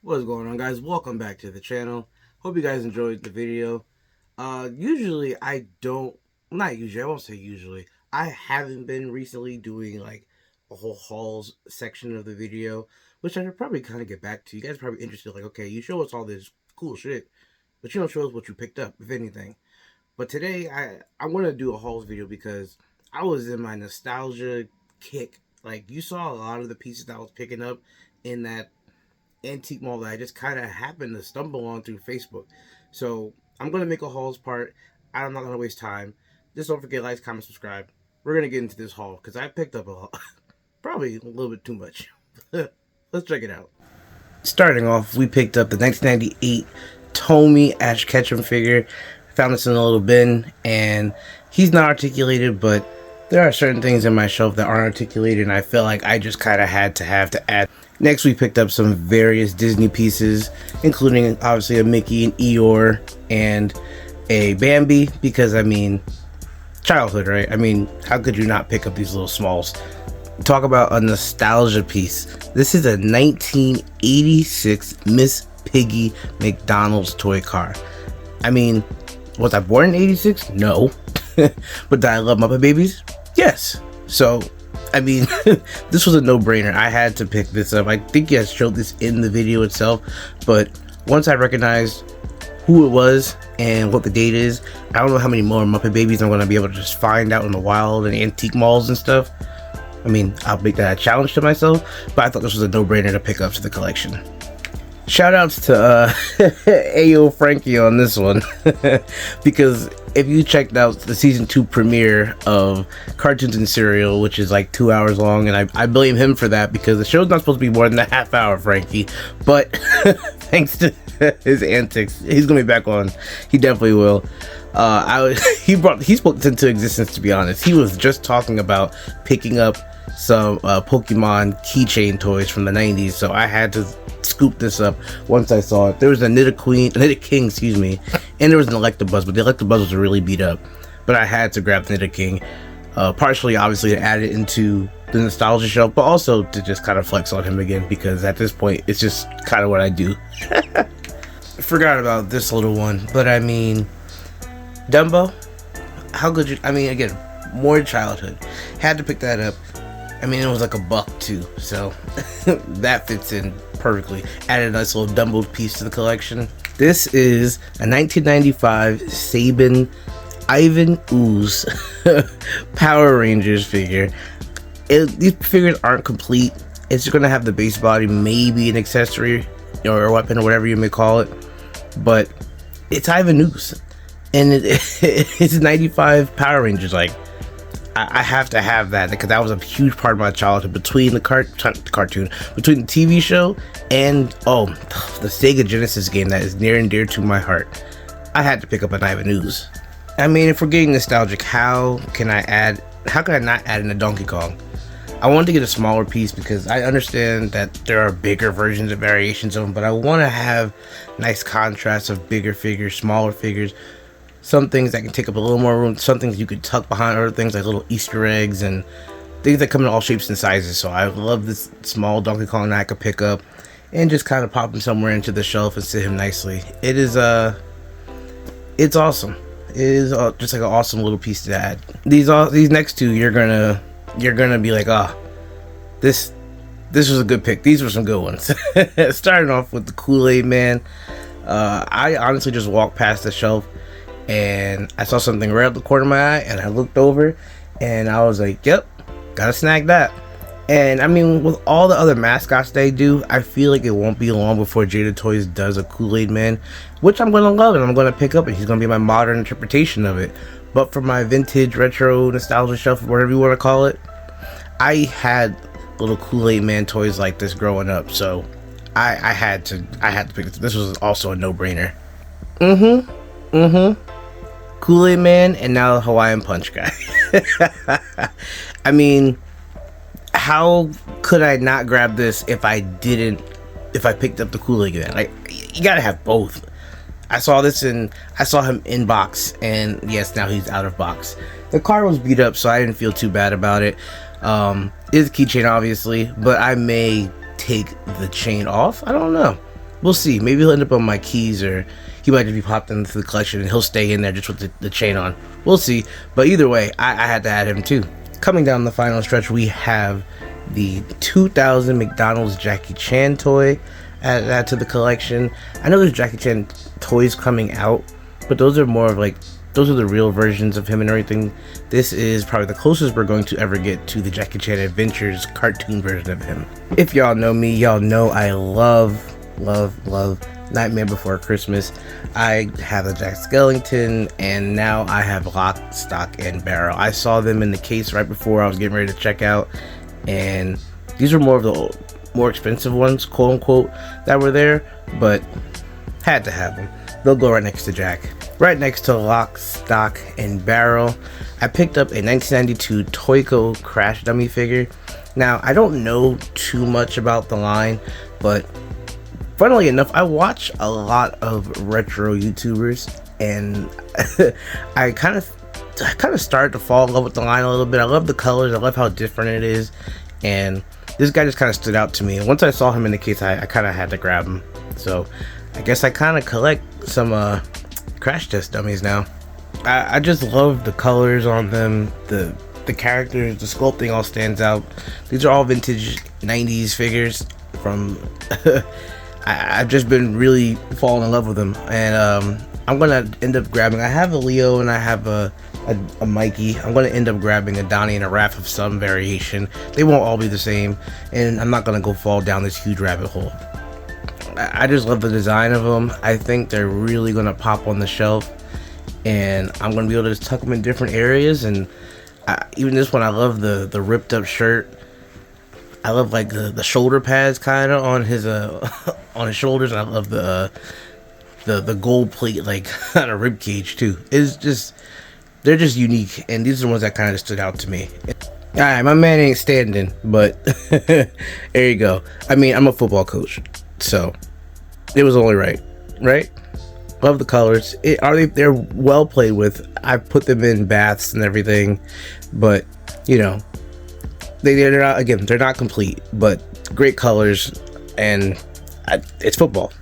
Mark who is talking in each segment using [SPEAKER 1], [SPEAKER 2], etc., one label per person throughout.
[SPEAKER 1] What's going on, guys? Welcome back to the channel. Hope you guys enjoyed the video. Usually I don't, not usually, I won't say usually, I haven't been recently doing like a whole hauls section of the video, which I should probably kind of get back to. You guys are probably interested, like, okay, you show us all this cool shit, but you don't show us what you picked up, if anything. But today I want to do a hauls video because I was in my nostalgia kick. Like, you saw a lot of the pieces that I was picking up in that antique mall that I just kind of happened to stumble on through Facebook. So I'm going to make a hauls part. I'm not going to waste time. Just don't forget, like, comment, subscribe. We're going to get into this haul because I picked up a lot, probably a little bit too much. Let's check it out. Starting off, we picked up the 1998 Tommy Ash Ketchum figure. Found this in a little bin, and he's not articulated, but there are certain things in my shelf that aren't articulated, and I feel like I just kind of had to add. Next, we picked up some various Disney pieces, including obviously a Mickey, an Eeyore, and a Bambi, because I mean, childhood, right? I mean, how could you not pick up these little smalls? Talk about a nostalgia piece. This is a 1986 Miss Piggy McDonald's toy car. I mean, was I born in 86? No. But did I love Muppet Babies? Yes. So, I mean, this was a no-brainer. I had to pick this up. I think I showed this in the video itself, but once I recognized who it was and what the date is, I don't know how many more Muppet Babies I'm going to be able to just find out in the wild and antique malls and stuff. I mean, I'll make that a challenge to myself, but I thought this was a no-brainer to pick up to the collection. Shout outs to Ayo Frankie on this one because if you checked out the season 2 premiere of Cartoons and Cereal, which is like 2 hours long, and I blame him for that because the show's not supposed to be more than a half hour, Frankie, but thanks to his antics, he's gonna be back on. He definitely will. He spoke this into existence, to be honest. He was just talking about picking up some Pokemon keychain toys from the 90s, so I had to scoop this up once I saw it. There was a Nidoking, excuse me, and there was an Electabuzz, but the Electabuzz was really beat up, but I had to grab the Nidoking, partially obviously to add it into the nostalgia shelf, but also to just kind of flex on him again, because at this point it's just kind of what I do. I forgot about this little one, but I mean, Dumbo, how could you, I mean, again, more childhood, had to pick that up. I mean, it was like $1 too, so that fits in perfectly. Added a nice little Dumbo piece to the collection. This is a 1995 Saban Ivan Ooze Power Rangers figure. These figures aren't complete. It's just going to have the base body, maybe an accessory or a weapon or whatever you may call it. But it's Ivan Ooze. And it's 95 Power Rangers. Like, I have to have that because that was a huge part of my childhood, between the cartoon, between the TV show and the Sega Genesis game that is near and dear to my heart. I had to pick up an Ivan Ooze. I mean, if we're getting nostalgic, how can I not add in a Donkey Kong? I wanted to get a smaller piece because I understand that there are bigger versions and variations of them, but I want to have nice contrast of bigger figures, smaller figures. Some things that can take up a little more room, some things you could tuck behind other things like little Easter eggs and things that come in all shapes and sizes. So I love this small Donkey Kong that I could pick up and just kind of pop him somewhere into the shelf and sit him nicely. It is it's awesome. It is just like an awesome little piece to add. These next two, you're gonna be like, this was a good pick. These were some good ones. Starting off with the Kool-Aid Man. I honestly just walked past the shelf and I saw something right up the corner of my eye, and I looked over and I was like, yep, gotta snag that. And I mean, with all the other mascots they do, I feel like it won't be long before Jada Toys does a Kool-Aid Man, which I'm gonna love and I'm gonna pick up, and he's gonna be my modern interpretation of it. But for my vintage, retro, nostalgia shelf, whatever you want to call it, I had little Kool-Aid Man toys like this growing up, so I had to pick it. This was also a no-brainer. Kool-Aid Man, and now the Hawaiian Punch guy. I mean, how could I not grab this if I picked up the Kool-Aid Man? Like, you gotta have both. I saw him in box, and yes, now he's out of box. The car was beat up, so I didn't feel too bad about it. It's a keychain, obviously, but I may take the chain off. I don't know. We'll see. Maybe he'll end up on my keys, or he might just be popped into the collection and he'll stay in there just with the chain on. We'll see. But either way, I had to add him too. Coming down the final stretch, we have the 2000 McDonald's Jackie Chan toy. Add that to the collection. I know there's Jackie Chan toys coming out, but those are more of like, those are the real versions of him and everything. This is probably the closest we're going to ever get to the Jackie Chan Adventures cartoon version of him. If y'all know me, y'all know I love Nightmare Before Christmas. I have a Jack Skellington, and now I have Lock, Stock, and Barrel. I saw them in the case right before I was getting ready to check out, and these were more of the more expensive ones, quote unquote, that were there, but had to have them. They'll go right next to Jack. Right next to Lock, Stock, and Barrel, I picked up a 1992 Toyco Crash Dummy figure. Now, I don't know too much about the line, but funnily enough, I watch a lot of retro YouTubers, and I kind of started to fall in love with the line a little bit. I love the colors, I love how different it is, and this guy just kind of stood out to me. And once I saw him in the case, I kind of had to grab him. So I guess I kind of collect some crash test dummies now. I just love the colors on them, the characters, the sculpting all stands out. These are all vintage 90s figures from I've just been really falling in love with them, and I'm gonna end up grabbing, I have a Leo and I have a Mikey. I'm gonna end up grabbing a Donnie and a Raph of some variation. They won't all be the same, and I'm not gonna go fall down this huge rabbit hole. I just love the design of them. I think they're really gonna pop on the shelf, and I'm gonna be able to just tuck them in different areas. And even this one, I love the ripped up shirt. I love like the shoulder pads kind of on his on his shoulders, and I love the gold plate like on a rib cage too. It's just, they're just unique, and these are the ones that kind of stood out to me. Alright, my man ain't standing, but there you go. I mean, I'm a football coach, so it was only right? Love the colors. They're well played with. I put them in baths and everything, but you know, they're not, again, they're not complete, but great colors, and it's football.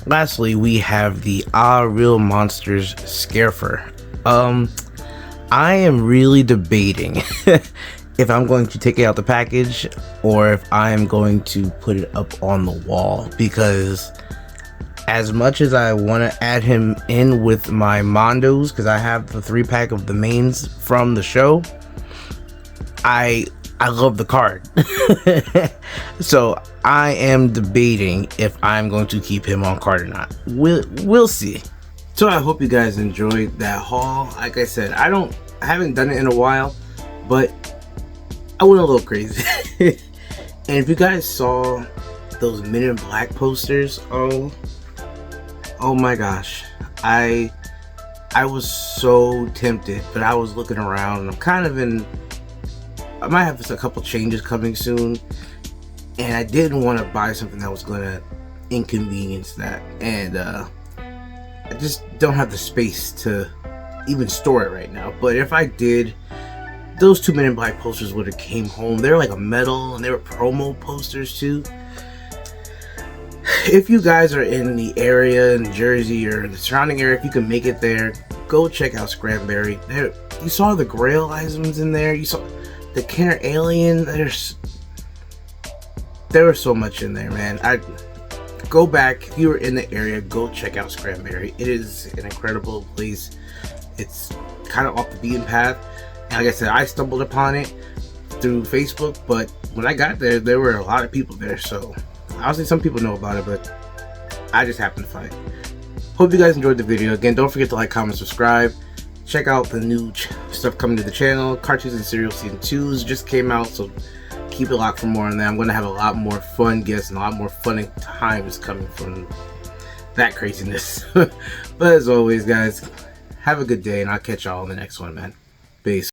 [SPEAKER 1] Lastly, we have the Real Monsters Scarfer. I am really debating if I'm going to take it out the package or if I am going to put it up on the wall, because as much as I want to add him in with my Mondos, because I have the 3-pack of the mains from the show, I love the card. So I am debating if I'm going to keep him on card or not. We'll see. So I hope you guys enjoyed that haul. Like I said, I haven't done it in a while, but I went a little crazy. And if you guys saw those Men in Black posters, oh my gosh, I was so tempted, but I was looking around, and I might have a couple changes coming soon, and I didn't want to buy something that was gonna inconvenience that, and I just don't have the space to even store it right now. But if I did, those 2 Men in Black posters would have came home. They're like a metal, and they were promo posters too. If you guys are in the area in Jersey or the surrounding area, if you can make it there, go check out Scranberry. You saw the Grail items in there. You saw the Kenner Alien. There was so much in there, man. Go back if you were in the area. Go check out Scranberry. It is an incredible place. It's kind of off the beaten path. And like I said, I stumbled upon it through Facebook, but when I got there, there were a lot of people there. So obviously, some people know about it, but I just happened to find it. Hope you guys enjoyed the video. Again, don't forget to like, comment, subscribe. Check out the new stuff coming to the channel. Cartoons and Cereal Season 2 just came out, so keep it locked for more on that. I'm going to have a lot more fun guests and a lot more fun times coming from that craziness. But as always, guys, have a good day, and I'll catch y'all on the next one, man. Peace.